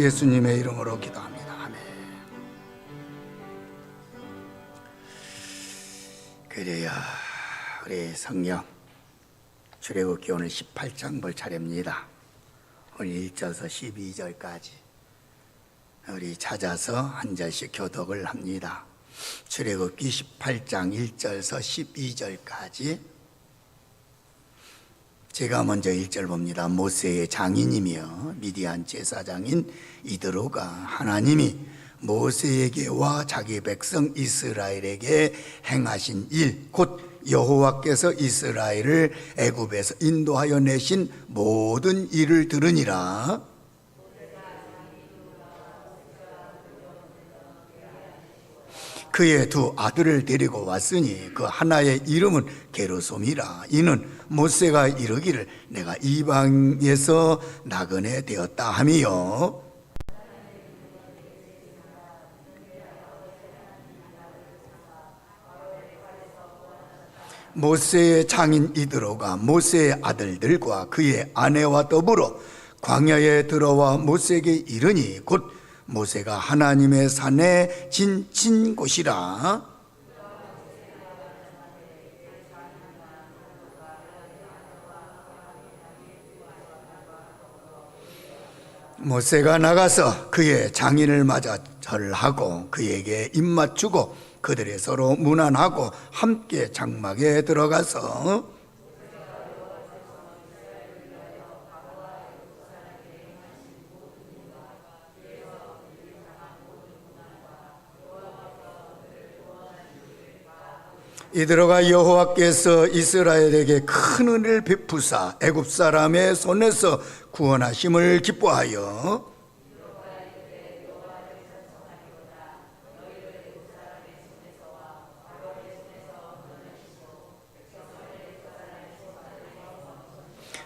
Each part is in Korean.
예수님의 이름으로 기도합니다. 아멘. 그래야 우리 성경 출애굽기 오늘 18장 볼 차례입니다. 오늘 1절에서 12절까지 우리 찾아서 한 절씩 교독을 합니다. 출애굽기 18장 1절에서 12절까지. 제가 먼저 1절 봅니다. 모세의 장인이며 미디안 제사장인 이드로가 하나님이 모세에게와 자기 백성 이스라엘에게 행하신 일, 곧 여호와께서 이스라엘을 애굽에서 인도하여 내신 모든 일을 들으니라. 그의 두 아들을 데리고 왔으니 그 하나의 이름은 게르솜이라. 이는 모세가 이르기를 내가 이방에서 나그네 되었다 하며, 모세의 장인 이드로가 모세의 아들들과 그의 아내와 더불어 광야에 들어와 모세에게 이르니 곧 모세가 하나님의 산에 지친 곳이라. 모세가 나가서 그의 장인을 맞아 절하고 그에게 입맞추고 그들의 서로 문안하고 함께 장막에 들어가서 이드로가 여호와께서 이스라엘에게 큰 은혜를 베푸사 애굽 사람의 손에서 구원하심을 기뻐하여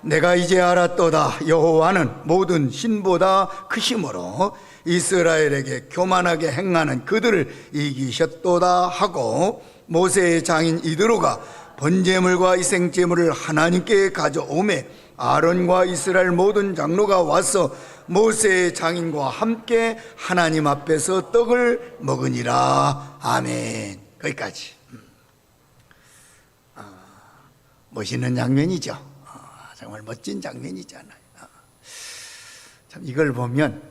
내가 이제 알았도다. 여호와는 모든 신보다 크심으로 이스라엘에게 교만하게 행하는 그들을 이기셨도다 하고, 모세의 장인 이드로가 번제물과 희생제물을 하나님께 가져오매 아론과 이스라엘 모든 장로가 와서 모세의 장인과 함께 하나님 앞에서 떡을 먹으니라. 아멘. 거기까지. 멋있는 장면이죠. 정말 멋진 장면이잖아요. 참 이걸 보면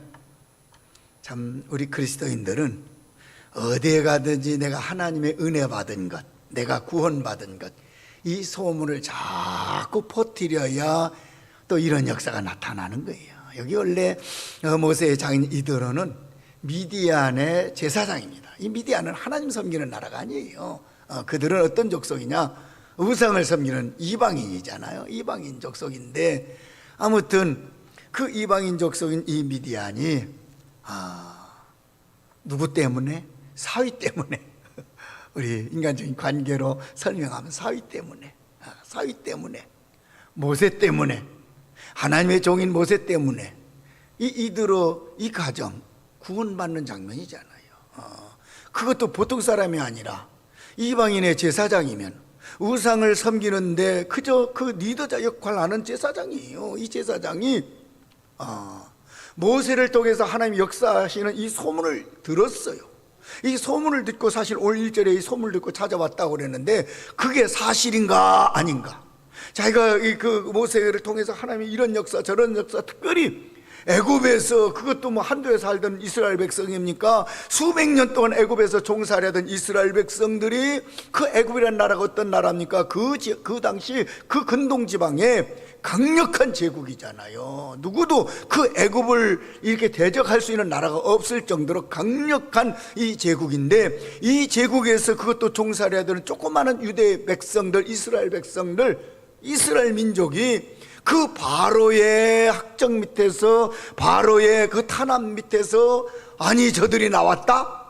참 우리 그리스도인들은 어디에 가든지 내가 하나님의 은혜 받은 것, 내가 구원받은 것, 이 소문을 자꾸 퍼뜨려야 또 이런 역사가 나타나는 거예요. 여기 원래 모세의 장인 이드로는 미디안의 제사장입니다. 이 미디안은 하나님 섬기는 나라가 아니에요. 그들은 어떤 족속이냐? 우상을 섬기는 이방인이잖아요. 이방인 족속인데, 아무튼 그 이방인 족속인 이 미디안이 누구 때문에? 사위 때문에. 우리 인간적인 관계로 설명하면 사위 때문에, 사위 때문에, 모세 때문에, 하나님의 종인 모세 때문에 이 이드로 이 가정 구원받는 장면이잖아요. 그것도 보통 사람이 아니라 이방인의 제사장이면 우상을 섬기는데 그저 그 리더자 역할을 하는 제사장이에요. 이 제사장이 모세를 통해서 하나님 역사하시는 이 소문을 들었어요. 이 소문을 듣고, 사실 오늘 1절에 이 소문을 듣고 찾아왔다고 그랬는데 그게 사실인가 아닌가? 자기가 그 모세를 통해서 하나님이 이런 역사 저런 역사, 특별히 애굽에서, 그것도 뭐 한도에 살던 이스라엘 백성입니까? 수백 년 동안 애굽에서 종살이하던 이스라엘 백성들이, 그 애굽이라는 나라가 어떤 나라입니까? 그 당시 그 근동 지방에 강력한 제국이잖아요. 누구도 그 애굽을 이렇게 대적할 수 있는 나라가 없을 정도로 강력한 이 제국인데, 이 제국에서 그것도 종살이하던 조그마한 유대 백성들, 이스라엘 백성들, 이스라엘 민족이 그 바로의 학정 밑에서, 바로의 그 탄압 밑에서, 아니 저들이 나왔다?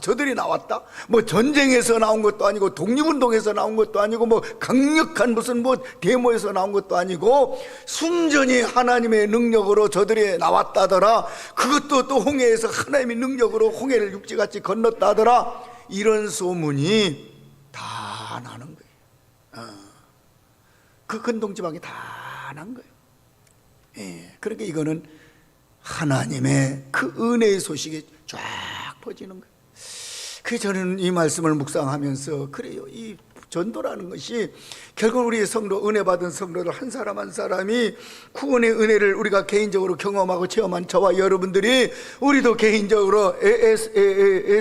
저들이 나왔다? 뭐 전쟁에서 나온 것도 아니고, 독립운동에서 나온 것도 아니고, 뭐 강력한 무슨 뭐 데모에서 나온 것도 아니고, 순전히 하나님의 능력으로 저들이 나왔다더라. 그것도 또 홍해에서 하나님의 능력으로 홍해를 육지같이 건넜다더라. 이런 소문이 다 나는 거예요. 그 근동지방이 다 난 거예요. 그러니까 이거는 하나님의 그 은혜의 소식이 쫙 퍼지는 거예요. 그래서 저는 이 말씀을 묵상하면서 그래요, 이 전도라는 것이 결국 우리의 성도, 은혜 받은 성도들 한 사람 한 사람이 구원의 은혜를 우리가 개인적으로 경험하고 체험한 저와 여러분들이, 우리도 개인적으로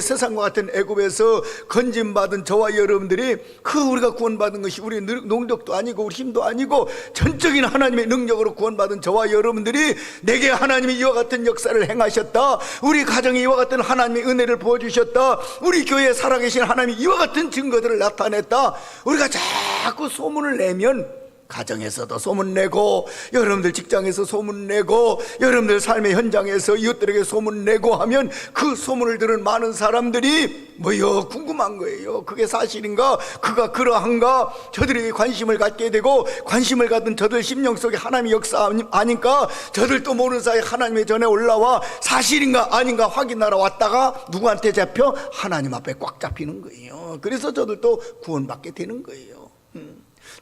세상과 같은 애굽에서 건짐받은 저와 여러분들이, 그 우리가 구원받은 것이 우리의 능력도 아니고 우리 힘도 아니고 전적인 하나님의 능력으로 구원받은 저와 여러분들이, 내게 하나님이 이와 같은 역사를 행하셨다, 우리 가정에 이와 같은 하나님의 은혜를 부어주셨다, 우리 교회에 살아계신 하나님이 이와 같은 증거들을 나타냈다, 우리가 자꾸 소문을 내면, 가정에서도 소문내고, 여러분들 직장에서 소문내고, 여러분들 삶의 현장에서 이웃들에게 소문내고 하면, 그 소문을 들은 많은 사람들이 뭐요? 궁금한 거예요. 그게 사실인가? 그가 그러한가? 저들에게 관심을 갖게 되고, 관심을 갖은 저들 심령 속에 하나님의 역사 아닌가? 저들도 모르는 사이에 하나님의 전에 올라와 사실인가 아닌가 확인하러 왔다가 누구한테 잡혀? 하나님 앞에 꽉 잡히는 거예요. 그래서 저들도 구원받게 되는 거예요.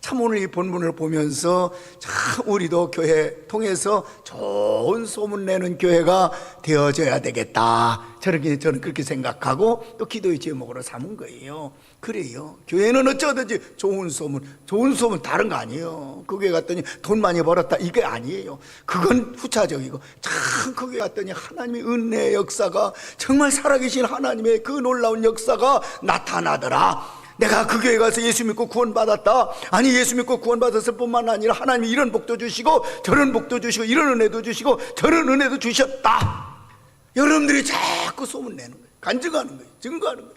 참 오늘 이 본문을 보면서 참 우리도 교회 통해서 좋은 소문 내는 교회가 되어져야 되겠다, 저는 그렇게 생각하고 또 기도의 제목으로 삼은 거예요. 그래요, 교회는 어쩌든지 좋은 소문 다른 거 아니에요. 그 교회 갔더니 돈 많이 벌었다, 이게 아니에요. 그건 후차적이고, 참 그 교회 갔더니 하나님의 은혜의 역사가, 정말 살아계신 하나님의 그 놀라운 역사가 나타나더라. 내가 그 교회 가서 예수 믿고 구원받았다, 아니 예수 믿고 구원받았을 뿐만 아니라 하나님이 이런 복도 주시고 저런 복도 주시고 이런 은혜도 주시고 저런 은혜도 주셨다, 여러분들이 자꾸 소문내는 거예요. 간증하는 거예요. 증거하는 거예요.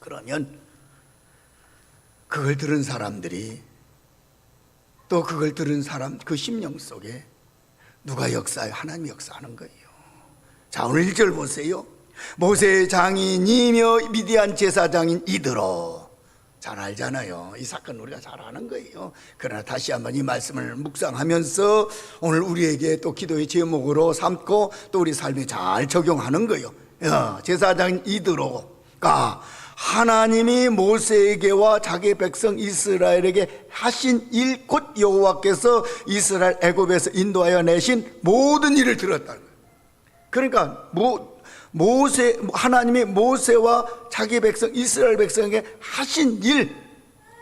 그러면 그걸 들은 사람들이, 또 그걸 들은 사람 그 심령 속에 누가 역사해요? 하나님이 역사하는 거예요. 자, 오늘 1절 보세요. 모세의 장인이며 미디안 제사장인 이드로. 잘 알잖아요. 이 사건 우리가 잘 아는 거예요. 그러나 다시 한번 이 말씀을 묵상하면서 오늘 우리에게 또 기도의 제목으로 삼고 또 우리 삶에 잘 적용하는 거예요. 제사장인 이드로가 하나님이 모세에게와 자기 백성 이스라엘에게 하신 일, 곧 여호와께서 이스라엘 애굽에서 인도하여 내신 모든 일을 들었다는 거예요. 그러니까 하나님이 모세와 자기 백성 이스라엘 백성에게 하신 일,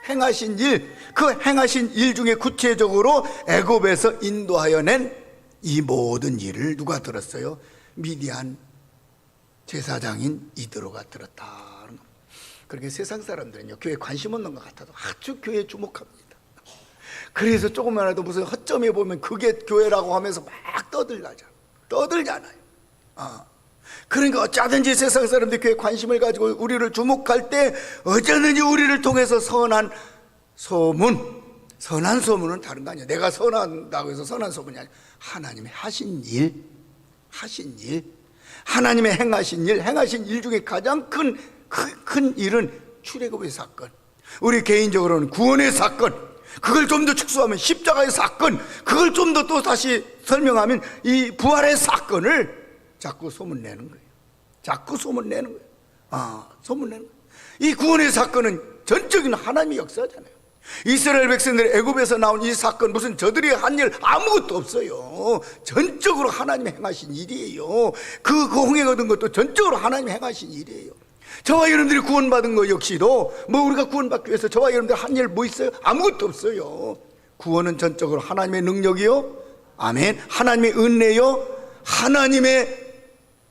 행하신 일, 그 행하신 일 중에 구체적으로 애굽에서 인도하여 낸 이 모든 일을 누가 들었어요? 미디안 제사장인 이드로가 들었다는 겁니다. 그렇게 세상 사람들은요, 교회에 관심 없는 것 같아도 아주 교회에 주목합니다. 그래서 조금만해도 무슨 허점에 보면 그게 교회라고 하면서 막 떠들잖아요. 그러니까 어쩌든지 세상 사람들이 교회에 관심을 가지고 우리를 주목할 때 어쩌든지 우리를 통해서 선한 소문은 다른 거 아니야. 내가 선한다고 해서 선한 소문이 아니야. 하나님의 하신 일, 하나님의 행하신 일 중에 가장 큰 일은 출애굽의 사건, 우리 개인적으로는 구원의 사건, 그걸 좀 더 축소하면 십자가의 사건, 그걸 좀 더 또 다시 설명하면 이 부활의 사건을 자꾸 소문내는 거예요. 소문내는 거예요. 이 구원의 사건은 전적인 하나님의 역사잖아요. 이스라엘 백성들이 애굽에서 나온 이 사건, 무슨 저들이 한 일 아무것도 없어요. 전적으로 하나님이 행하신 일이에요. 그 홍해가 든 것도 전적으로 하나님이 행하신 일이에요. 저와 여러분들이 구원받은 것 역시도 우리가 구원받기 위해서 저와 여러분들 한 일 뭐 있어요? 아무것도 없어요. 구원은 전적으로 하나님의 능력이요, 아멘, 하나님의 은혜요, 하나님의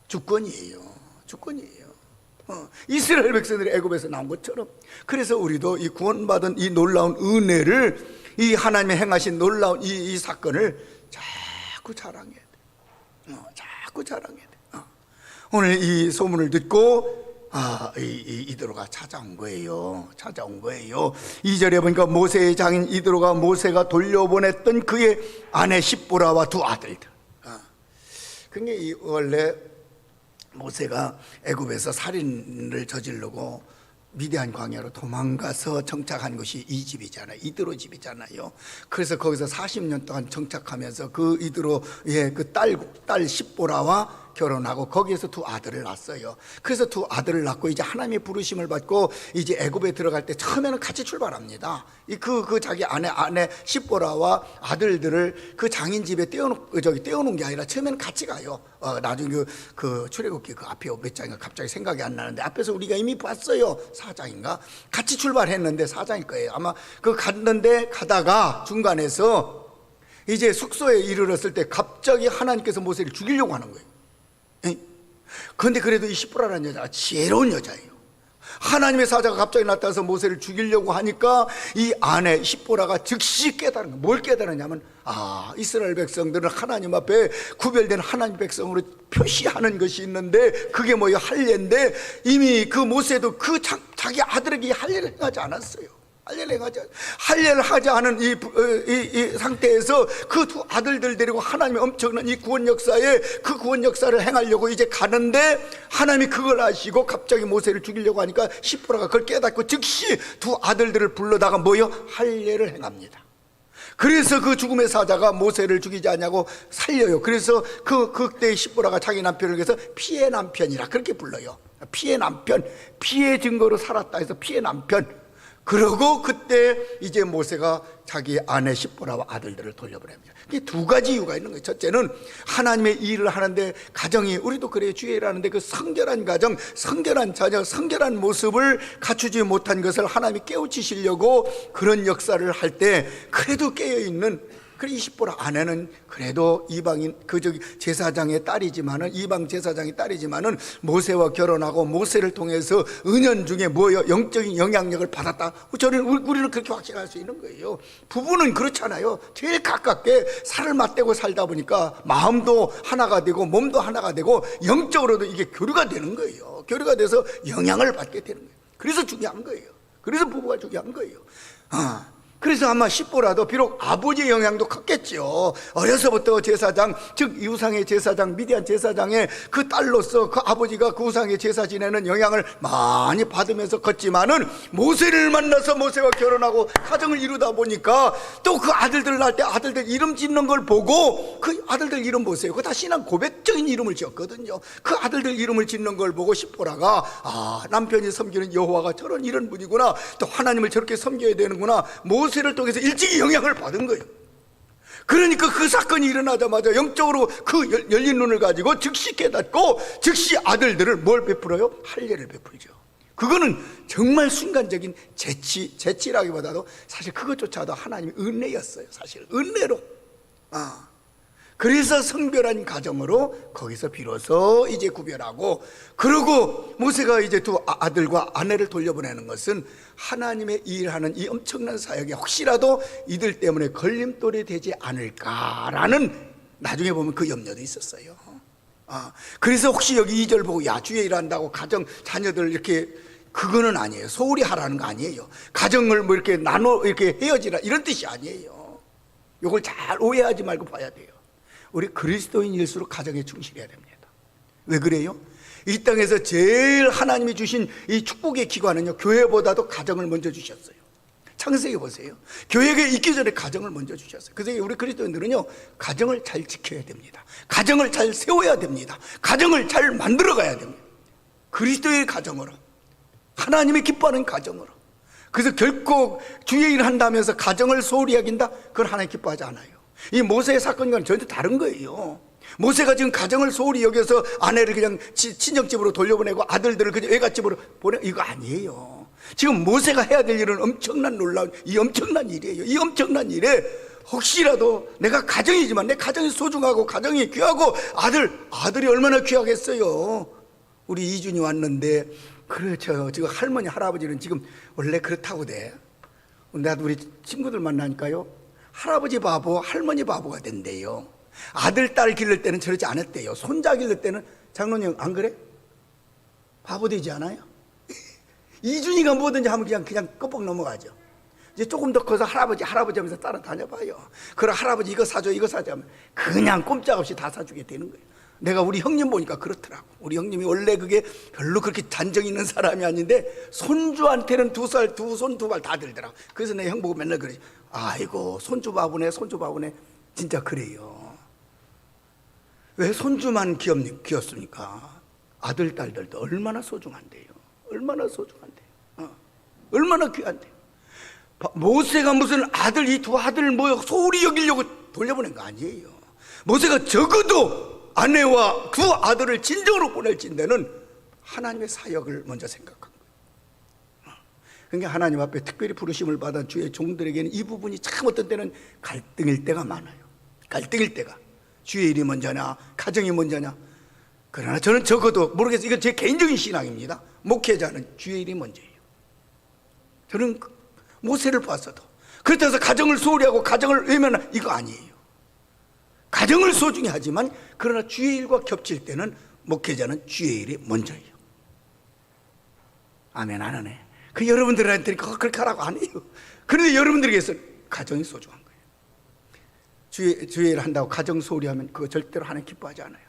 주권이에요. 이스라엘 백성들이 애굽에서 나온 것처럼, 그래서 우리도 이 구원받은 이 놀라운 은혜를, 이 하나님의 행하신 놀라운 이 사건을 자꾸 자랑해야 돼. 자꾸 자랑해야 돼. 오늘 이 소문을 듣고 이드로가 찾아온 거예요. 2절에 보니까 모세의 장인 이드로가 모세가 돌려보냈던 그의 아내 십보라와 두 아들들. 그게 원래 모세가 애굽에서 살인을 저지르고 미디안 광야로 도망가서 정착한 곳이 이 집이잖아요. 이드로 집이잖아요. 그래서 거기서 40년 동안 정착하면서 그 이드로의 그 딸 십보라와 결혼하고 거기에서 두 아들을 낳았어요. 그래서 두 아들을 낳고 이제 하나님의 부르심을 받고 이제 애굽에 들어갈 때 처음에는 같이 출발합니다. 그 자기 아내 십보라와 아들들을 그 장인 집에 떼어놓은 게 아니라 처음에는 같이 가요. 나중에 그 출애굽기 그 앞에 몇 장인가 갑자기 생각이 안 나는데 앞에서 우리가 이미 봤어요. 4장인가 같이 출발했는데 4장일 거예요. 아마 그 갔는데 가다가 중간에서 이제 숙소에 이르렀을 때 갑자기 하나님께서 모세를 죽이려고 하는 거예요. 그런데 그래도 이 십보라라는 여자가 지혜로운 여자예요. 하나님의 사자가 갑자기 나타나서 모세를 죽이려고 하니까 이 아내 십보라가 즉시 깨달은 거예요. 뭘 깨달았냐면 이스라엘 백성들은 하나님 앞에 구별된 하나님 백성으로 표시하는 것이 있는데 그게 뭐예요? 할례인데 이미 그 모세도 그 자기 아들에게 할례를 행하지 않았어요. 할례를 하지 않은 이 상태에서 그 두 아들들 데리고 하나님의 엄청난 이 구원 역사에 그 구원 역사를 행하려고 이제 가는데 하나님이 그걸 아시고 갑자기 모세를 죽이려고 하니까 십보라가 그걸 깨닫고 즉시 두 아들들을 불러다가 뭐요? 할례를 행합니다. 그래서 그 죽음의 사자가 모세를 죽이지 않냐고 살려요. 그래서 그때 십보라가 자기 남편을 위해서 피의 남편이라 그렇게 불러요. 피의 남편, 피의 증거로 살았다 해서 피의 남편. 그러고 그때 이제 모세가 자기 아내 십보라와 아들들을 돌려보냅니다. 이게 두 가지 이유가 있는 거예요. 첫째는 하나님의 일을 하는데 가정이 우리도 그래요. 주의 일을 하는데 그 성결한 가정, 성결한 자녀, 성결한 모습을 갖추지 못한 것을 하나님이 깨우치시려고 그런 역사를 할 때 그래도 깨어있는 그래 이 십보라 아내는 그래도 이방인 제사장의 딸이지만은 이방 제사장의 딸이지만은 모세와 결혼하고 모세를 통해서 은연중에 뭐요 영적인 영향력을 받았다. 우리는 그렇게 확신할 수 있는 거예요. 부부는 그렇잖아요. 제일 가깝게 살을 맞대고 살다 보니까 마음도 하나가 되고 몸도 하나가 되고 영적으로도 이게 교류가 되는 거예요. 교류가 돼서 영향을 받게 되는 거예요. 그래서 중요한 거예요. 그래서 부부가 중요한 거예요. 그래서 아마 십보라도 비록 아버지의 영향도 컸겠죠. 어려서부터 제사장, 즉 우상의 제사장, 미디안 제사장의 그 딸로서 그 아버지가 그 우상의 제사 지내는 영향을 많이 받으면서 컸지만은 모세를 만나서 모세와 결혼하고 가정을 이루다 보니까 또 그 아들들 낳을 때 아들들 이름 짓는 걸 보고 그 아들들 이름 보세요. 그거 다 신앙 고백적인 이름을 지었거든요. 그 아들들 이름을 짓는 걸 보고 십보라가 남편이 섬기는 여호와가 저런 이런 분이구나, 또 하나님을 저렇게 섬겨야 되는구나, 모세를 통해서 일찍이 영향을 받은 거예요. 그러니까 그 사건이 일어나자마자 영적으로 그 열린 눈을 가지고 즉시 깨닫고 즉시 아들들을 뭘 베풀어요? 할례를 베풀죠. 그거는 정말 순간적인 재치라기보다도 사실 그것조차도 하나님의 은혜였어요. 사실 은혜로. 그래서 성별한 가정으로 거기서 비로소 이제 구별하고, 그러고 모세가 이제 두 아들과 아내를 돌려보내는 것은 하나님의 일하는 이 엄청난 사역에 혹시라도 이들 때문에 걸림돌이 되지 않을까라는 나중에 보면 그 염려도 있었어요. 그래서 혹시 여기 2절 보고 주의 일한다고 가정 자녀들 이렇게, 그거는 아니에요. 소홀히 하라는 거 아니에요. 가정을 뭐 이렇게 이렇게 헤어지라 이런 뜻이 아니에요. 이걸 잘 오해하지 말고 봐야 돼요. 우리 그리스도인일수록 가정에 충실해야 됩니다. 왜 그래요? 이 땅에서 제일 하나님이 주신 이 축복의 기관은요, 교회보다도 가정을 먼저 주셨어요. 창세기 보세요. 교회가 있기 전에 가정을 먼저 주셨어요. 그래서 우리 그리스도인들은요, 가정을 잘 지켜야 됩니다. 가정을 잘 세워야 됩니다. 가정을 잘 만들어 가야 됩니다. 그리스도의 가정으로, 하나님이 기뻐하는 가정으로. 그래서 결코 주의 일을 한다면서 가정을 소홀히 여긴다? 그건 하나님 기뻐하지 않아요. 이 모세의 사건과는 전혀 다른 거예요. 모세가 지금 가정을 소홀히 여겨서 아내를 그냥 친정집으로 돌려보내고 아들들을 그냥 외갓집으로 이거 아니에요. 지금 모세가 해야 될 일은 엄청난 놀라운 이 엄청난 일이에요. 이 엄청난 일에 혹시라도 내가 가정이지만 내 가정이 소중하고 가정이 귀하고 아들이 얼마나 귀하겠어요. 우리 이준이 왔는데, 그렇죠. 지금 할머니 할아버지는 지금 원래 그렇다고 돼. 나도 우리 친구들 만나니까요, 할아버지 바보, 할머니 바보가 된대요. 아들, 딸 기를 때는 저러지 않았대요. 손자 기를 때는, 장로님 안 그래? 바보 되지 않아요? 이준이가 뭐든지 하면 그냥 껍벅 넘어가죠. 이제 조금 더 커서 할아버지 하면서 따라다녀봐요. 그럼 할아버지 이거 사줘 하면 그냥 꼼짝없이 다 사주게 되는 거예요. 내가 우리 형님 보니까 그렇더라고. 우리 형님이 원래 그게 별로 그렇게 잔정 있는 사람이 아닌데 손주한테는 두 손 두 발 다 들더라고. 그래서 내 형 보고 맨날 그러지. 아이고 손주 바보네. 진짜 그래요. 왜 손주만 귀었습니까? 아들, 딸들도 얼마나 소중한데요. 얼마나 소중한데요. 얼마나 귀한데요. 모세가 무슨 아들, 이 두 아들을 소홀히 여기려고 돌려보낸 거 아니에요. 모세가 적어도 아내와 두 아들을 진정으로 보낼진대는 하나님의 사역을 먼저 생각한 거예요. 그러니까 하나님 앞에 특별히 부르심을 받은 주의 종들에게는 이 부분이 참 어떤 때는 갈등일 때가 많아요. 갈등일 때가. 주의 일이 먼저냐, 가정이 먼저냐. 그러나 저는 적어도 모르겠어요. 이건 제 개인적인 신앙입니다. 목회자는 주의 일이 먼저예요. 저는 모세를 봤어도 그렇다고 해서 가정을 소홀히 하고 가정을 외면하는 이거 아니에요. 가정을 소중히 하지만 그러나 주의 일과 겹칠 때는 목회자는 주의 일이 먼저예요. 아멘. 안 하네. 그 여러분들한테 그렇게 하라고 안 해요. 그런데 여러분들에게서 가정이 소중한 거예요. 주의 일을 한다고 가정 소홀히 하면 그거 절대로 하나님 기뻐하지 않아요.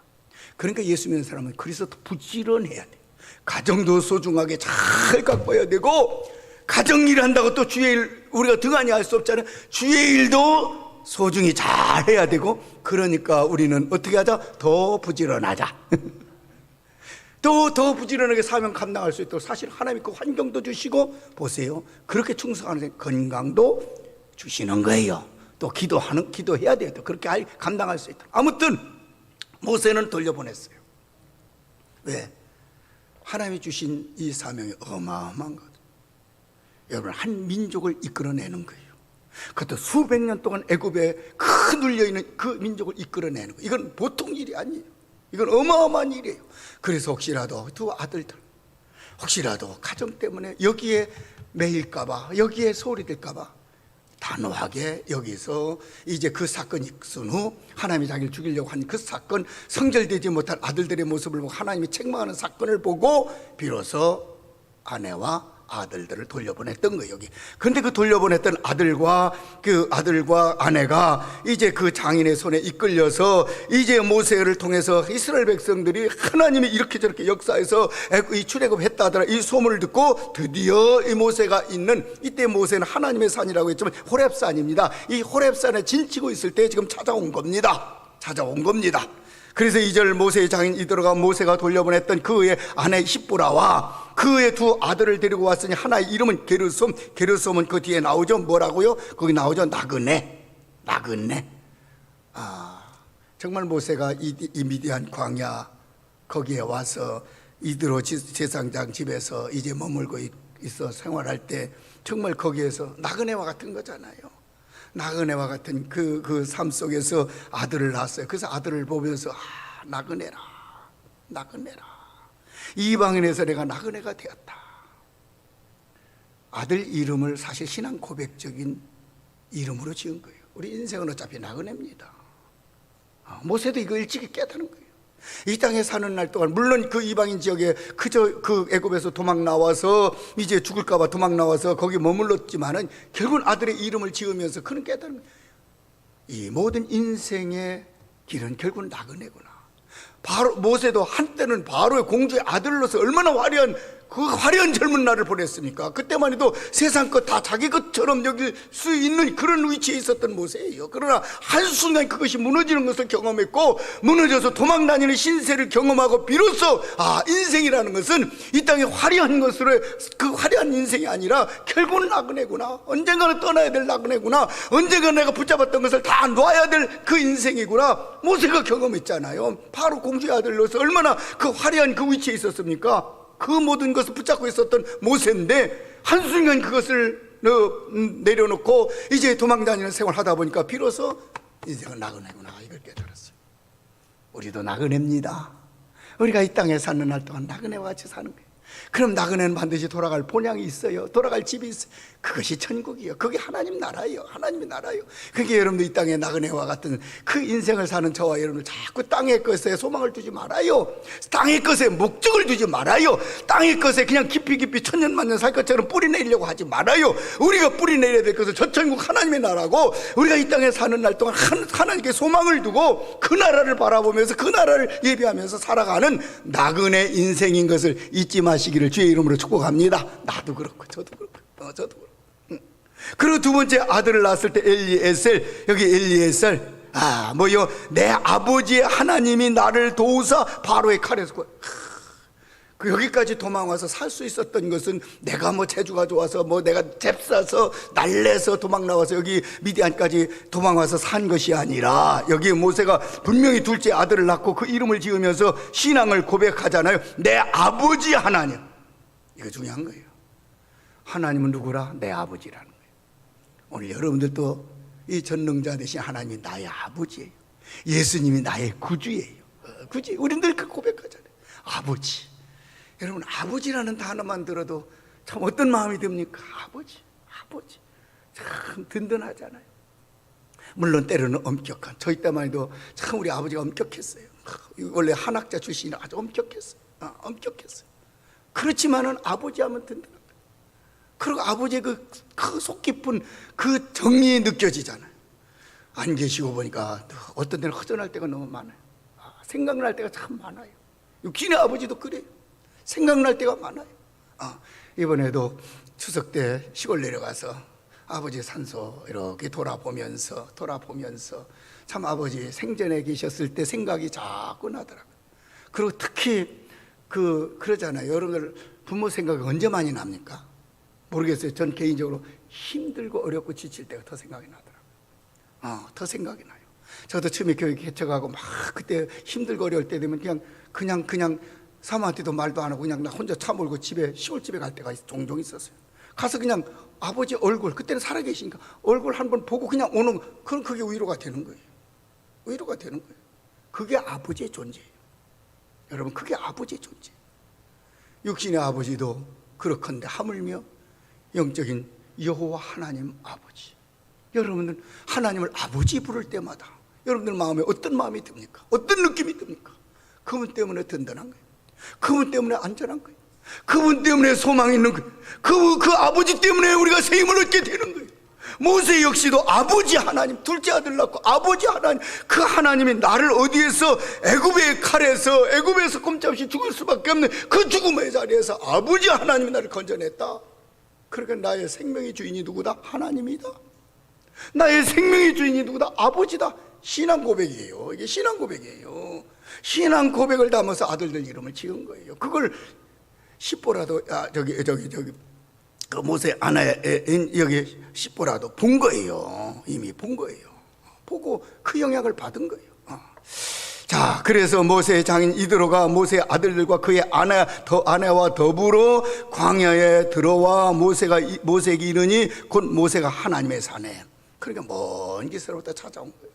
그러니까 예수 믿는 사람은 그래서 부지런해야 돼요. 가정도 소중하게 잘 가꿔야 되고, 가정 일을 한다고 또 주의 일 우리가 등한히 할 수 없잖아요. 주의 일도 소중히 잘 해야 되고, 그러니까 우리는 어떻게 하자? 더 부지런하자. 더 부지런하게 사명 감당할 수 있도록 사실 하나님이 그 환경도 주시고, 보세요. 그렇게 충성하는 건강도 주시는 거예요. 또 기도해야 돼요. 또 그렇게 감당할 수 있도록. 아무튼 모세는 돌려보냈어요. 왜? 하나님이 주신 이 사명이 어마어마한 거죠. 여러분, 한 민족을 이끌어내는 거예요. 그것도 수백 년 동안 애굽에 크 눌려있는 그 민족을 이끌어내는 거예요. 이건 보통 일이 아니에요. 이건 어마어마한 일이에요. 그래서 혹시라도 두 아들들, 혹시라도 가정 때문에 여기에 매일까봐, 여기에 소홀히 될까봐 단호하게 여기서 이제 그 사건이 있은 후 하나님이 자기를 죽이려고 한 그 사건, 성절되지 못한 아들들의 모습을 보고 하나님이 책망하는 사건을 보고 비로소 아내와 아들들을 돌려보냈던 거예요. 여기. 근데 그 돌려보냈던 아들과 아내가 이제 그 장인의 손에 이끌려서 이제 모세를 통해서 이스라엘 백성들이 하나님이 이렇게 저렇게 역사해서 이 출애굽했다 하더라 이 소문을 듣고 드디어 이 모세가 있는, 이때 모세는 하나님의 산이라고 했지만 호렙산입니다. 이 호렙산에 진치고 있을 때 지금 찾아온 겁니다. 그래서 2절 모세의 장인 이드로가 모세가 돌려보냈던 그의 아내 십부라와 그의 두 아들을 데리고 왔으니 하나의 이름은 게르솜은 그 뒤에 나오죠. 뭐라고요? 거기 나오죠. 나그네. 정말 모세가 이 미디안 광야 거기에 와서 이드로 제사장 집에서 이제 머물고 있어 생활할 때 정말 거기에서 나그네와 같은 거잖아요. 나그네와 같은 그 삶 속에서 아들을 낳았어요. 그래서 아들을 보면서 나그네라. 이방인에서 내가 나그네가 되었다. 아들 이름을 사실 신앙 고백적인 이름으로 지은 거예요. 우리 인생은 어차피 나그네입니다. 모세도 이거 일찍이 깨달은 거예요. 이 땅에 사는 날 동안 물론 그 이방인 지역에 그저 그 애굽에서 도망 나와서 이제 죽을까봐 도망 나와서 거기 머물렀지만은 결국은 아들의 이름을 지으면서 그는 깨달은 거예요. 이 모든 인생의 길은 결국은 나그네구나. 바로 모세도 한때는 바로의 공주의 아들로서 얼마나 화려한 젊은 날을 보냈습니까? 그때만 해도 세상 것 다 자기 것처럼 여길 수 있는 그런 위치에 있었던 모세예요. 그러나 한순간 그것이 무너지는 것을 경험했고, 무너져서 도망다니는 신세를 경험하고 비로소 인생이라는 것은 이 땅에 화려한 것으로 그 화려한 인생이 아니라 결국은 나그네구나. 언젠가는 떠나야 될 나그네구나. 언젠가 내가 붙잡았던 것을 다 놔야 될 그 인생이구나. 모세가 경험했잖아요. 바로 공주의 아들로서 얼마나 그 화려한 그 위치에 있었습니까? 그 모든 것을 붙잡고 있었던 모세인데 한순간 그것을 내려놓고 이제 도망다니는 생활을 하다 보니까 비로소 인생은 나그네구나 이걸 깨달았어요. 우리도 나그네입니다. 우리가 이 땅에 사는 날 동안 나그네와 같이 사는 거예요. 그럼 나그네는 반드시 돌아갈 본향이 있어요. 돌아갈 집이 있어요. 그것이 천국이요. 그게 하나님 나라예요. 하나님의 나라예요. 그게 여러분들 이 땅에 나그네와 같은 그 인생을 사는 저와 여러분들 자꾸 땅의 것에 소망을 두지 말아요. 땅의 것에 목적을 두지 말아요. 땅의 것에 그냥 깊이 천년만년 살 것처럼 뿌리 내리려고 하지 말아요. 우리가 뿌리 내려야 될 것은 저 천국 하나님의 나라고, 우리가 이 땅에 사는 날 동안 하나님께 소망을 두고 그 나라를 바라보면서 그 나라를 예비하면서 살아가는 나그네 인생인 것을 잊지 마시기를 주의 이름으로 축복합니다. 나도 그렇고 저도 그렇고 저도 그렇고. 그리고 두 번째 아들을 낳았을 때 엘리에셀, 여기 엘리에셀 뭐요, 내 아버지의 하나님이 나를 도우사 바로의 칼에서 그 여기까지 도망와서 살 수 있었던 것은 내가 뭐 재주가 좋아서 뭐 내가 잽싸서 날래서 도망 나와서 여기 미디안까지 도망와서 산 것이 아니라, 여기 모세가 분명히 둘째 아들을 낳고 그 이름을 지으면서 신앙을 고백하잖아요. 내 아버지 하나님. 이거 중요한 거예요. 하나님은 누구라? 내 아버지라는 거예요. 오늘 여러분들도 이 전능자 되신 하나님이 나의 아버지예요. 예수님이 나의 구주예요. 구주. 우리 늘 그 고백하잖아요. 아버지. 여러분, 아버지라는 단어만 들어도 참 어떤 마음이 듭니까? 아버지. 참 든든하잖아요. 물론 때로는 엄격한, 저희 때만 해도 참 우리 아버지가 엄격했어요. 원래 한학자 출신이라 아주 엄격했어요. 엄격했어요. 그렇지만은 아버지 하면 든든합니다. 그리고 아버지의 그 속 깊은 그 정이 느껴지잖아요. 안 계시고 보니까 어떤 데는 허전할 때가 너무 많아요. 생각날 때가 참 많아요. 육신의 아버지도 그래요. 생각날 때가 많아요. 이번에도 추석 때 시골 내려가서 아버지 산소 이렇게 돌아보면서 참 아버지 생전에 계셨을 때 생각이 자꾸 나더라고요. 그리고 특히 그러잖아요. 여러분들 부모 생각이 언제 많이 납니까? 모르겠어요. 전 개인적으로 힘들고 어렵고 지칠 때가 더 생각이 나더라고요. 더 생각이 나요. 저도 처음에 교육 개척하고 막 그때 힘들고 어려울 때 되면 그냥 사모한테도 말도 안 하고 그냥 나 혼자 차 몰고 시골집에 갈 때가 종종 있었어요. 가서 그냥 아버지 얼굴, 그때는 살아계시니까 얼굴 한번 보고 그냥 오는, 그럼 그게 위로가 되는 거예요. 위로가 되는 거예요. 그게 아버지의 존재예요. 여러분, 그게 아버지의 존재. 육신의 아버지도 그렇건데 하물며 영적인 여호와 하나님 아버지. 여러분들 하나님을 아버지 부를 때마다 여러분들 마음에 어떤 마음이 듭니까? 어떤 느낌이 듭니까? 그분 때문에 든든한 거예요. 그분 때문에 안전한 거예요. 그분 때문에 소망이 있는 거예요. 그 아버지 때문에 우리가 새 힘을 얻게 되는 거예요. 모세 역시도 아버지 하나님, 둘째 아들 낳고 아버지 하나님, 그 하나님이 나를 어디에서 애굽의 칼에서, 애굽에서 꼼짝없이 죽을 수밖에 없는 그 죽음의 자리에서 아버지 하나님이 나를 건져냈다. 그러니까 나의 생명의 주인이 누구다? 하나님이다. 나의 생명의 주인이 누구다? 아버지다. 신앙 고백이에요. 이게 신앙 고백이에요. 신앙 고백을 담아서 아들들 이름을 지은 거예요. 그걸 십보라도 그 모세 아나의 여기 십보라도 본 거예요. 이미 본 거예요. 보고 그 영향을 받은 거예요. 자, 그래서 모세의 장인 이드로가 모세의 아들들과 그의 아내와 더불어 광야에 들어와 모세에게 이르니 곧 모세가 하나님의 산에, 그러니까 먼 길에서부터 찾아온 거예요.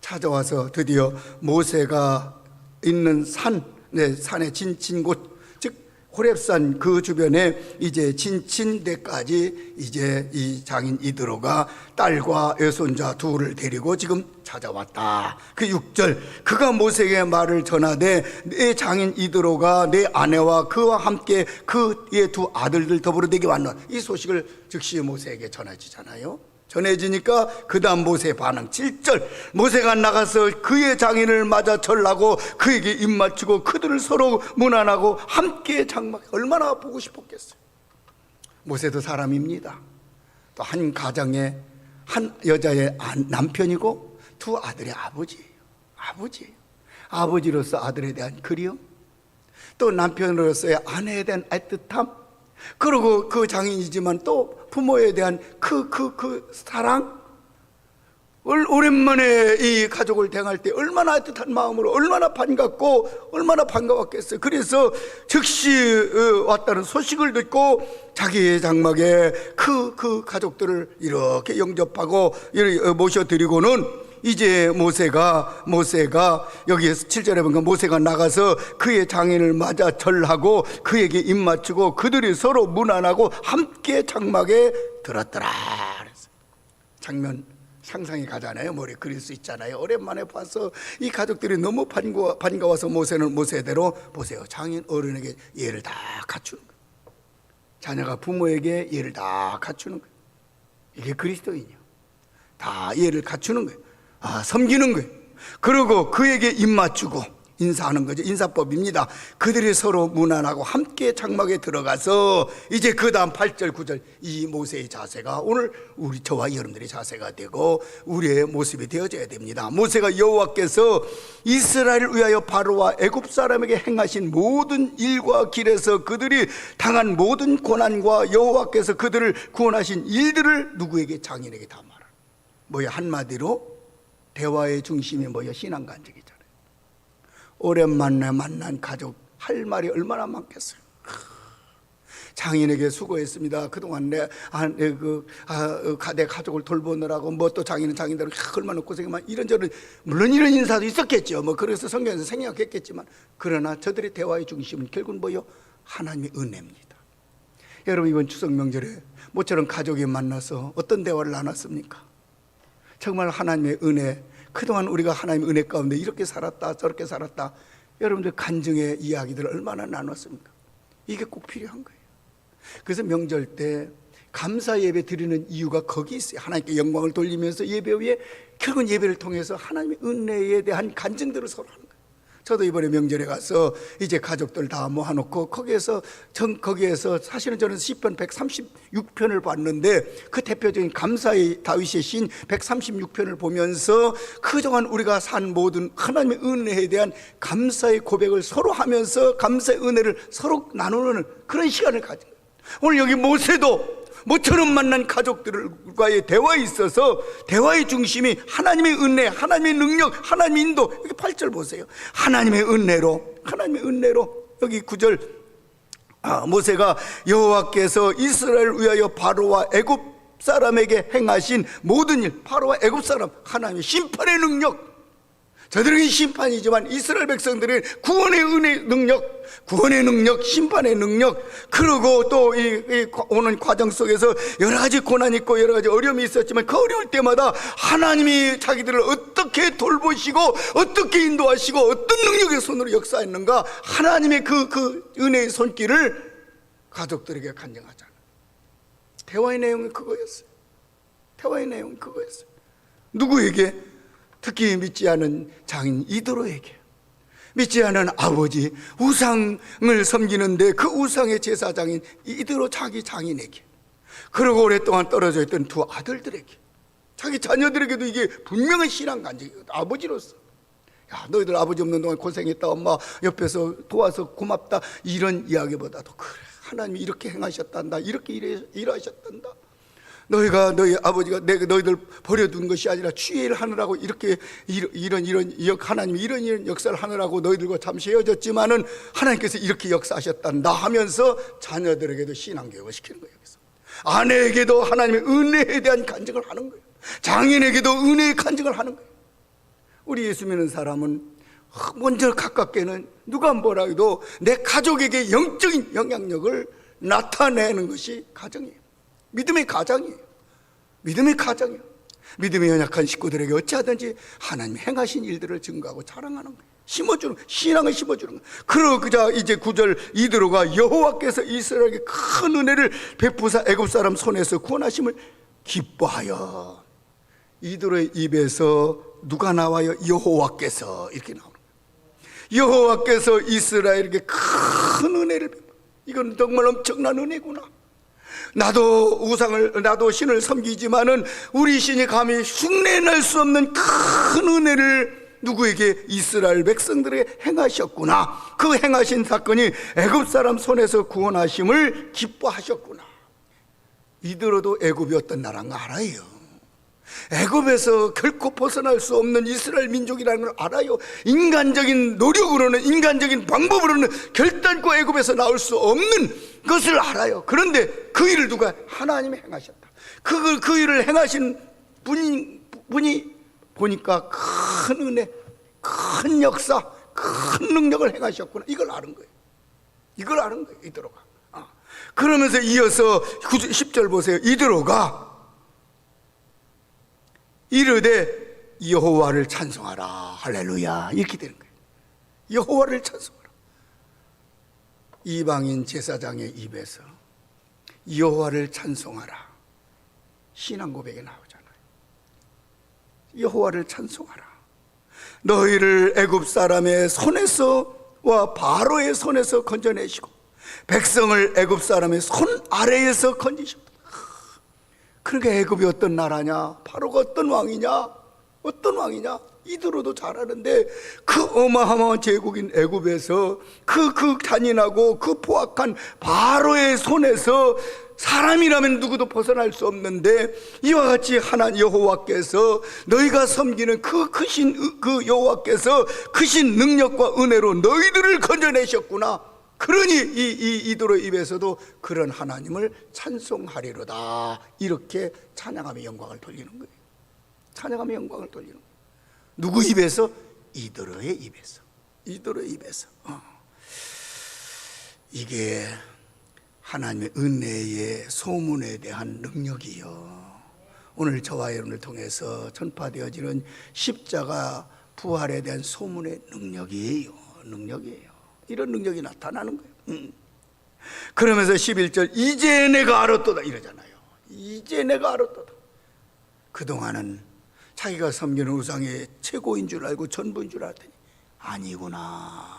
찾아와서 드디어 모세가 있는 산의 진친 곳, 즉 호렙산 그 주변에 이제 진친대까지 이제 이 장인 이드로가 딸과 여손자 둘을 데리고 지금 찾아왔다. 그 6절, 그가 모세에게 말을 전하되 내 장인 이드로가 내 아내와 그와 함께 그의 두 아들들 더불어 내게 왔노라. 이 소식을 즉시 모세에게 전해지잖아요. 전해지니까 그 다음 모세의 반응 7절, 모세가 나가서 그의 장인을 맞아 절하고 그에게 입맞추고 그들을 서로 문안하고 함께 장막. 얼마나 보고 싶었겠어요. 모세도 사람입니다. 또 한 가정의 한 여자의 남편이고 두 아들의 아버지예요. 아버지로서 아들에 대한 그리움, 또 남편으로서의 아내에 대한 애틋함, 그리고 그 장인이지만 또 부모에 대한 그 사랑, 오랜만에 이 가족을 대할 때 얼마나 애틋한 마음으로 얼마나 반갑고 얼마나 반가웠겠어요. 그래서 즉시 왔다는 소식을 듣고 자기의 장막에 그 가족들을 이렇게 영접하고 모셔드리고는 이제 모세가 여기에서 7절에 보니까 모세가 나가서 그의 장인을 맞아 절하고 그에게 입맞추고 그들이 서로 문안하고 함께 장막에 들었더라. 장면 상상이 가잖아요. 머리에 그릴 수 있잖아요. 오랜만에 봐서 이 가족들이 너무 반가워서 모세는 모세대로, 보세요, 장인 어른에게 예를 다 갖추는 거예요. 자녀가 부모에게 예를 다 갖추는 거예요. 이게 그리스도인이요. 다 예를 갖추는 거예요. 섬기는 거예요. 그리고 그에게 입맞추고 인사하는 거죠. 인사법입니다. 그들이 서로 문안하고 함께 장막에 들어가서 이제 그 다음 8절 9절 이 모세의 자세가 오늘 우리 저와 여러분들의 자세가 되고 우리의 모습이 되어져야 됩니다. 모세가 여호와께서 이스라엘을 위하여 바로와 애굽 사람에게 행하신 모든 일과 길에서 그들이 당한 모든 고난과 여호와께서 그들을 구원하신 일들을 누구에게? 장인에게 다 말하는 뭐야? 한마디로 대화의 중심이 뭐야? 신앙간증이잖아요. 오랜만에 만난 가족 할 말이 얼마나 많겠어요. 장인에게 수고했습니다. 그동안 내 가족을 돌보느라고 뭐 또 장인은 장인대로 얼마나 고생만 이런저런 물론 이런 인사도 있었겠죠. 뭐 그래서 성경에서 생략했겠지만 그러나 저들의 대화의 중심은 결국은 뭐요? 하나님의 은혜입니다. 여러분 이번 추석 명절에 모처럼 가족이 만나서 어떤 대화를 나눴습니까? 정말 하나님의 은혜, 그동안 우리가 하나님의 은혜 가운데 이렇게 살았다 저렇게 살았다 여러분들 간증의 이야기들을 얼마나 나눴습니까? 이게 꼭 필요한 거예요. 그래서 명절 때 감사 예배 드리는 이유가 거기 있어요. 하나님께 영광을 돌리면서 예배 후에 결국은 예배를 통해서 하나님의 은혜에 대한 간증들을 서로 하는 거예요. 저도 이번에 명절에 가서 이제 가족들 다 모아놓고 거기에서 사실은 저는 시편 136편을 봤는데 그 대표적인 감사의 다윗의 신 136편을 보면서 그동안 우리가 산 모든 하나님의 은혜에 대한 감사의 고백을 서로 하면서 감사의 은혜를 서로 나누는 그런 시간을 가진 거예요. 오늘 여기 모세도 모처럼 만난 가족들과의 대화에 있어서 대화의 중심이 하나님의 은혜, 하나님의 능력, 하나님의 인도. 여기 8절 보세요. 하나님의 은혜로 여기 9절 모세가 여호와께서 이스라엘을 위하여 바로와 애굽 사람에게 행하신 모든 일, 바로와 애굽 사람 하나님의 심판의 능력, 저들에게 심판이지만 이스라엘 백성들은 구원의 은혜 구원의 능력, 심판의 능력, 그리고 또 오는 과정 속에서 여러 가지 고난이 있고 여러 가지 어려움이 있었지만 그 어려울 때마다 하나님이 자기들을 어떻게 돌보시고 어떻게 인도하시고 어떤 능력의 손으로 역사했는가, 하나님의 그 은혜의 손길을 가족들에게 간증하잖아요. 대화의 내용은 그거였어요. 누구에게? 특히 믿지 않은 장인 이드로에게, 믿지 않은 아버지, 우상을 섬기는데 그 우상의 제사장인 이드로 자기 장인에게, 그리고 오랫동안 떨어져 있던 두 아들들에게, 자기 자녀들에게도 이게 분명한 신앙 간증이거든. 아버지로서 야, 너희들 아버지 없는 동안 고생했다, 엄마 옆에서 도와서 고맙다, 이런 이야기보다도 그래, 하나님이 이렇게 행하셨단다, 이렇게 일하셨단다, 너희 아버지가 너희들 버려둔 것이 아니라 취해를 하느라고 이렇게 하나님이 이런 역사를 하느라고 너희들과 잠시 헤어졌지만은 하나님께서 이렇게 역사하셨단다 하면서 자녀들에게도 신앙교육을 시키는 거예요. 그래서 아내에게도 하나님의 은혜에 대한 간증을 하는 거예요. 장인에게도 은혜의 간증을 하는 거예요. 우리 예수 믿는 사람은 먼저 가깝게는 누가 뭐라 해도 내 가족에게 영적인 영향력을 나타내는 것이 가정이에요. 믿음의 가장이에요. 믿음이 연약한 식구들에게 어찌하든지 하나님이 행하신 일들을 증거하고 자랑하는 거예요. 신앙을 심어주는 거예요. 그러자 이제 9절 이드로가 여호와께서 이스라엘에게 큰 은혜를 베푸사 애굽 사람 손에서 구원하심을 기뻐하여, 이드로의 입에서 누가 나와요? 여호와께서 이렇게 나오는 거예요. 여호와께서 이스라엘에게 큰 은혜를 베푸. 이건 정말 엄청난 은혜구나. 나도 신을 섬기지만은 우리 신이 감히 흉내낼 수 없는 큰 은혜를 누구에게? 이스라엘 백성들에게 행하셨구나. 그 행하신 사건이 애굽 사람 손에서 구원하심을 기뻐하셨구나. 이들어도 애굽이 어떤 나라인 거 알아요. 애굽에서 결코 벗어날 수 없는 이스라엘 민족이라는 걸 알아요. 인간적인 노력으로는, 인간적인 방법으로는 결단코 애굽에서 나올 수 없는 것을 알아요. 그런데 그 일을 누가? 하나님이 행하셨다. 그 일을 행하신 분이 보니까 큰 은혜, 큰 역사, 큰 능력을 행하셨구나. 이걸 아는 거예요. 이드로가. 그러면서 이어서 10절 보세요. 이드로가 이르되 여호와를 찬송하라. 할렐루야. 이렇게 되는 거예요. 여호와를 찬송하라. 이방인 제사장의 입에서 여호와를 찬송하라, 신앙 고백에 나오잖아요. 여호와를 찬송하라. 너희를 애굽 사람의 손에서와 바로의 손에서 건져내시고 백성을 애굽 사람의 손 아래에서 건지셨다. 그러니까 애굽이 어떤 나라냐? 바로가 어떤 왕이냐? 어떤 왕이냐? 이들어도 잘 아는데 그 어마어마한 제국인 애굽에서 그 잔인하고 그 포악한 바로의 손에서 사람이라면 누구도 벗어날 수 없는데 이와 같이 하나님 여호와께서 너희가 섬기는 그 크신 그 여호와께서 크신 능력과 은혜로 너희들을 건져내셨구나. 그러니 이도로 입에서도 그런 하나님을 찬송하리로다. 이렇게 찬양하며 영광을 돌리는 거예요. 찬양하며 영광을 돌리는 거예요. 누구 입에서? 이도로의 입에서. 이도로의 입에서. 이게 하나님의 은혜의 소문에 대한 능력이요. 오늘 저와 여러분을 통해서 전파되어지는 십자가 부활에 대한 소문의 능력이에요. 능력이에요. 이런 능력이 나타나는 거예요. 그러면서 11절 이제 내가 알았도다 이러잖아요. 이제 내가 알았도다. 그동안은 자기가 섬기는 우상의 최고인 줄 알고 전부인 줄 알았더니 아니구나.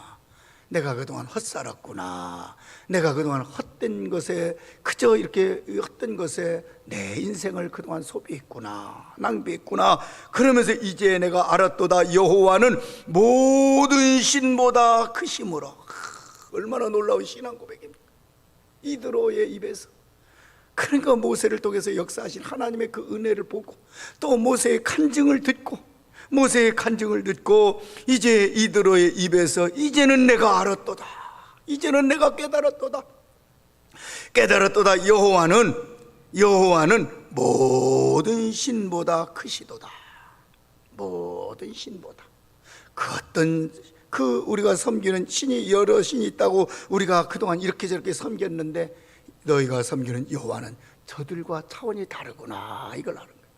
내가 그동안 헛살았구나. 내가 그동안 헛된 것에 그저 이렇게 헛된 것에 내 인생을 그동안 소비했구나. 낭비했구나. 그러면서 이제 내가 알았도다. 여호와는 모든 신보다 크심으로. 얼마나 놀라운 신앙 고백입니까? 이드로의 입에서. 그러니까 모세를 통해서 역사하신 하나님의 그 은혜를 보고 또 모세의 간증을 듣고 모세의 간증을 듣고 이제 이드로의 입에서 이제는 내가 알았도다. 이제는 내가 깨달았도다. 깨달았도다. 여호와는 모든 신보다 크시도다. 모든 신보다. 우리가 섬기는 신이 여러 신이 있다고 우리가 그동안 이렇게 저렇게 섬겼는데 너희가 섬기는 여호와는 저들과 차원이 다르구나. 이걸 아는 거예요.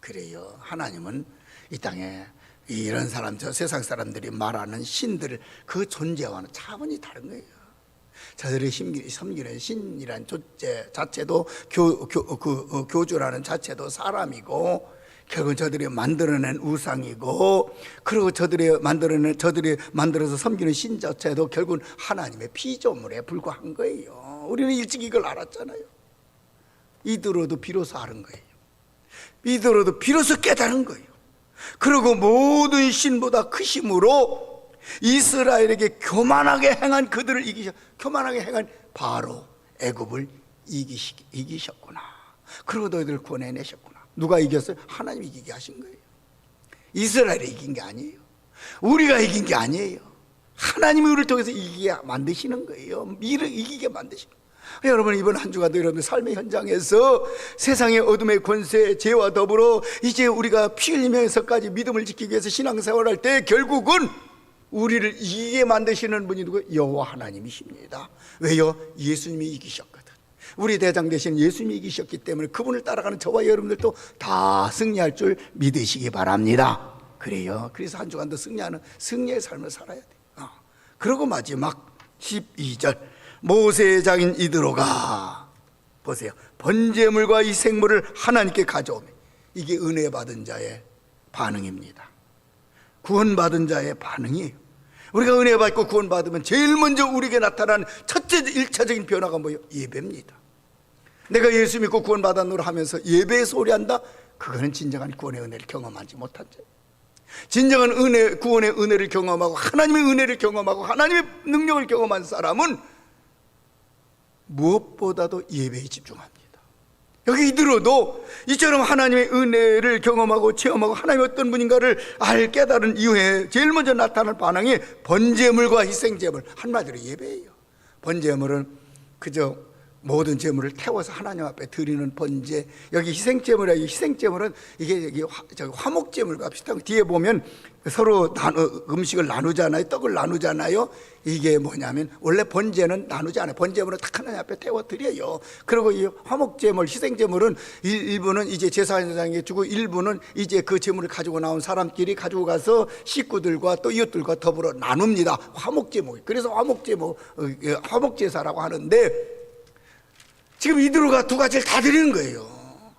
그래요. 하나님은 이 땅에 이런 사람, 저 세상 사람들이 말하는 신들 그 존재와는 차원이 다른 거예요. 저들이 섬기는 신이란 존재 자체도 교주라는 자체도 사람이고 결국 저들이 만들어낸 우상이고 그리고 저들이 만들어서 섬기는 신 자체도 결국은 하나님의 피조물에 불과한 거예요. 우리는 일찍 이걸 알았잖아요. 이들어도 비로소 알은 거예요. 이들어도 비로소 깨달은 거예요. 그리고 모든 신보다 크심으로 이스라엘에게 교만하게 행한 그들을 교만하게 행한 바로 애굽을 이기셨구나. 그리고 너희들을 구원해내셨구나. 누가 이겼어요? 하나님이 이기게 하신 거예요. 이스라엘이 이긴 게 아니에요. 우리가 이긴 게 아니에요. 하나님이 우리를 통해서 이기게 만드시는 거예요. 이기게 만드시는 거예요. 여러분 이번 한 주간도 여러분 삶의 현장에서 세상의 어둠의 권세, 죄와 더불어 이제 우리가 피 흘리면서까지 믿음을 지키기 위해서 신앙생활할 때 결국은 우리를 이기게 만드시는 분이 누구? 여호와 하나님이십니다. 왜요? 예수님이 이기셨거든. 우리 대장 되신 예수님이 이기셨기 때문에 그분을 따라가는 저와 여러분들도 다 승리할 줄 믿으시기 바랍니다. 그래요. 그래서 한 주간도 승리하는 승리의 삶을 살아야 돼요. 그리고 마지막 12절 모세의 장인 이드로가 보세요. 번제물과 이 생물을 하나님께 가져오며 이게 은혜 받은 자의 반응입니다. 구원받은 자의 반응이에요. 우리가 은혜 받고 구원받으면 제일 먼저 우리에게 나타나는 첫째 1차적인 변화가 뭐예요? 예배입니다. 내가 예수 믿고 구원받았노라 하면서 예배의 소리 한다? 그거는 진정한 구원의 은혜를 경험하지 못한 자예요. 진정한 구원의 은혜를 경험하고 하나님의 은혜를 경험하고 하나님의 능력을 경험한 사람은 무엇보다도 예배에 집중합니다. 여기 이들어도 이처럼 하나님의 은혜를 경험하고 체험하고 하나님이 어떤 분인가를 깨달은 이후에 제일 먼저 나타나는 반응이 번제물과 희생제물, 한마디로 예배예요. 번제물은 그저 모든 제물을 태워서 하나님 앞에 드리는 번제. 여기 희생제물이야. 희생제물은 이게 화목제물과 비슷한. 뒤에 보면 서로 음식을 나누잖아요. 떡을 나누잖아요. 이게 뭐냐면 원래 번제는 나누지 않아요. 번제물은 딱 하나님 앞에 태워 드려요. 그리고 이 화목제물, 희생제물은 일부는 이제 제사장에게 주고 일부는 이제 그 제물을 가지고 나온 사람끼리 가지고 가서 식구들과 또 이웃들과 더불어 나눕니다. 화목제물. 그래서 화목제사라고 하는데 지금 이드로가 두 가지를 다 드리는 거예요.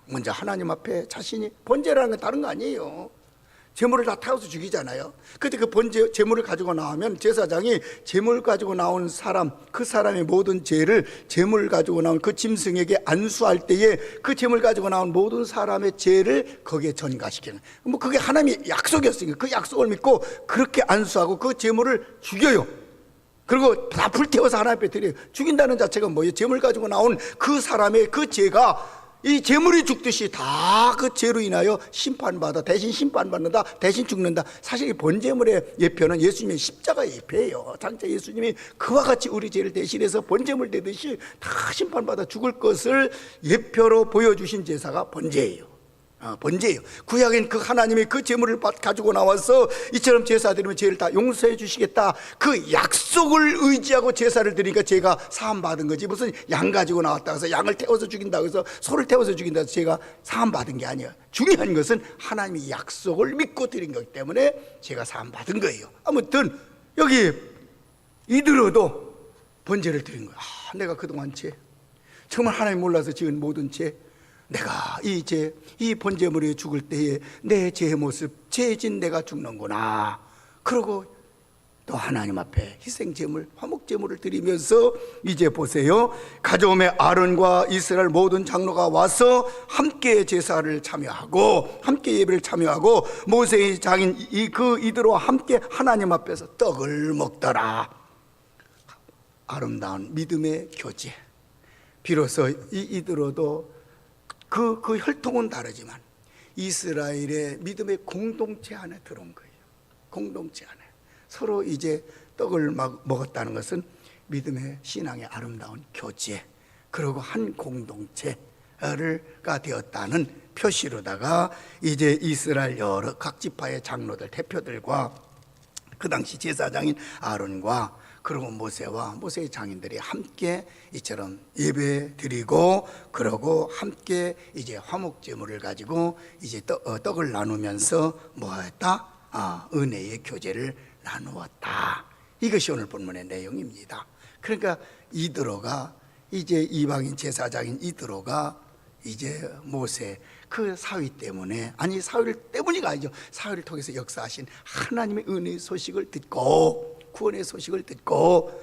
먼저 하나님 앞에 자신이 번제라는 건 다른 거 아니에요. 제물을 다 태워서 죽이잖아요. 그때 그 번제 제물을 가지고 나오면 제사장이 제물 가지고 나온 사람, 그 사람의 모든 죄를 제물 가지고 나온 그 짐승에게 안수할 때에 그 제물 가지고 나온 모든 사람의 죄를 거기에 전가시키는, 뭐 그게 하나님의 약속이었으니까 그 약속을 믿고 그렇게 안수하고 그 제물을 죽여요. 그리고 다 불태워서 하나님 앞에 드려요. 죽인다는 자체가 뭐예요? 제물 가지고 나온 그 사람의 그 죄가 이 제물이 죽듯이 다 그 죄로 인하여 심판받아, 대신 심판받는다, 대신 죽는다. 사실 이 번제물의 예표는 예수님의 십자가의 예표예요. 장차 예수님이 그와 같이 우리 죄를 대신해서 번제물 되듯이 다 심판받아 죽을 것을 예표로 보여주신 제사가 번제예요. 번제예요. 구약엔 그 하나님이 그 제물을 가지고 나와서 이처럼 제사 드리면 죄를 다 용서해 주시겠다, 그 약속을 의지하고 제사를 드리니까 죄가 사함받은 거지, 무슨 양 가지고 나왔다 해서 양을 태워서 죽인다고 해서 소를 태워서 죽인다고 해서 죄가 사함받은 게 아니에요. 중요한 것은 하나님의 약속을 믿고 드린 거기 때문에 죄가 사함받은 거예요. 아무튼 여기 이들어도 번제를 드린 거예요. 내가 그동안 죄, 정말 하나님 몰라서 지은 모든 죄, 내가 이 죄, 이 번제물이 죽을 때에 내 죄의 모습, 죄진 내가 죽는구나. 그러고 또 하나님 앞에 희생제물, 화목제물을 드리면서 이제 보세요. 가져옴에 아론과 이스라엘 모든 장로가 와서 함께 제사를 참여하고 함께 예배를 참여하고 모세의 장인 이들과 함께 하나님 앞에서 떡을 먹더라. 아름다운 믿음의 교제. 비로소 이들어도 그 혈통은 다르지만 이스라엘의 믿음의 공동체 안에 들어온 거예요. 공동체 안에 서로 이제 떡을 먹었다는 것은 믿음의 신앙의 아름다운 교제, 그리고 한 공동체가 되었다는 표시로다가 이제 이스라엘 여러 각 지파의 장로들, 대표들과 그 당시 제사장인 아론과 그리고 모세와 모세의 장인들이 함께 이처럼 예배 드리고, 그러고 함께 이제 화목제물을 가지고 이제 떡을 나누면서 뭐했다? 은혜의 교제를 나누었다. 이것이 오늘 본문의 내용입니다. 그러니까 이드로가 이제 이방인 제사장인 이드로가 이제 모세 그 사위 때문에, 아니 사위를 때문이가 아니죠, 사위를 통해서 역사하신 하나님의 은혜의 소식을 듣고, 구원의 소식을 듣고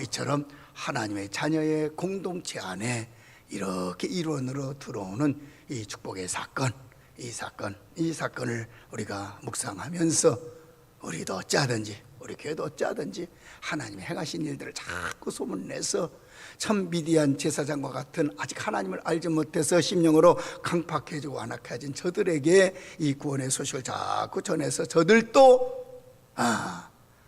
이처럼 하나님의 자녀의 공동체 안에 이렇게 일원으로 들어오는 이 축복의 사건, 이 사건을 우리가 묵상하면서 우리도 어찌하든지, 우리 교회도 어찌하든지 하나님이 행하신 일들을 자꾸 소문내서 참 미디안 제사장과 같은 아직 하나님을 알지 못해서 심령으로 강팍해지고 완악해진 저들에게 이 구원의 소식을 자꾸 전해서 저들도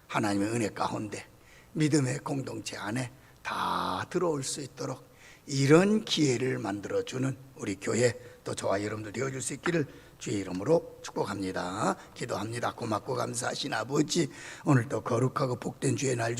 하나님의 은혜 가운데 믿음의 공동체 안에 다 들어올 수 있도록 이런 기회를 만들어주는 우리 교회, 또 저와 여러분들 되어줄 수 있기를 주의 이름으로 축복합니다. 기도합니다. 고맙고 감사하신 아버지, 오늘도 거룩하고 복된 주의 날